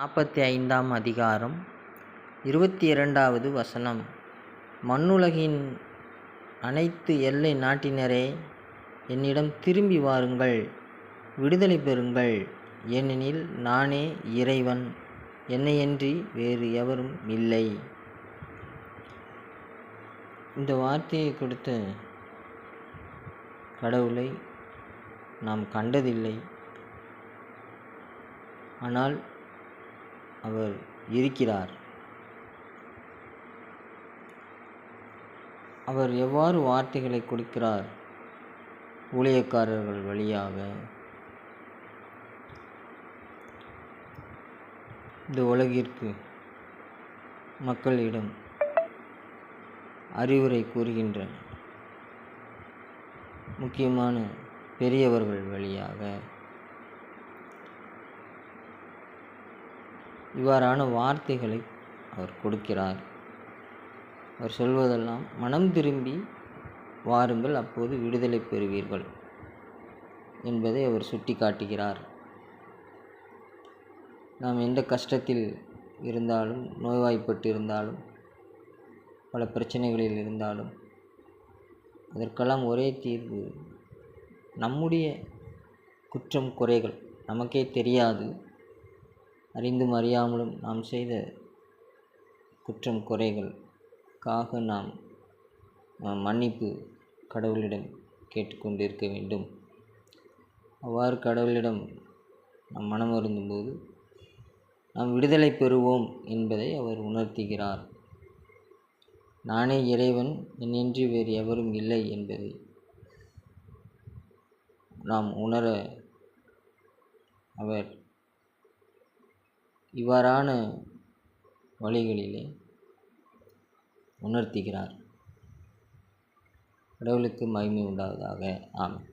45ஆம் அதிகாரம் 22வது வசனம். மண்ணுலகின் அனைத்து எல்லை நாட்டினரே, என்னிடம் திரும்பி வாருங்கள், விடுதலை பெறுங்கள். ஏனெனில் நானே இறைவன், என்னையன்றி வேறு எவரும் இல்லை. இந்த வார்த்தையை கொடுத்த கடவுளை நாம் கண்டதில்லை. ஆனால் அவர் இருக்கிறார். அவர் எவ்வாறு வார்த்தைகளை கொடுக்கிறார்? ஊழியக்காரர்கள் வழியாக, இந்த உலகிற்கு மக்களிடம் அறிவுரை கூறுகின்ற முக்கியமான பெரியவர்கள் வழியாக இவ்வாறான வார்த்தைகளை அவர் கொடுக்கிறார். அவர் சொல்வதெல்லாம் மனம் திரும்பி வாருங்கள், அப்போது விடுதலை பெறுவீர்கள் என்பதை அவர் சுட்டி காட்டுகிறார். நாம் எந்த கஷ்டத்தில் இருந்தாலும், நோய்வாய்ப்பட்டு இருந்தாலும், பல பிரச்சனைகளில் இருந்தாலும், அதற்கெல்லாம் ஒரே தீர்வு நம்முடைய குற்றம் குறைகள் நமக்கே தெரியாது. அறிந்தும் அறியாமலும் நாம் செய்த குற்றம் குறைகளுக்காக நாம் மன்னிப்பு கடவுளிடம் கேட்டுக்கொண்டிருக்க வேண்டும். அவ்வாறு கடவுளிடம் நாம் மனம் வருந்தும்போது நாம் விடுதலை பெறுவோம் என்பதை அவர் உணர்த்துகிறார். நானே இறைவன், என்னின்றி வேறு எவரும் இல்லை என்பதை நாம் உணர அவர் இவ்வாறான வழிகளிலே உணர்த்துகிறார். கடவுளுக்கு மகிமை உண்டாவதாக. ஆமென்.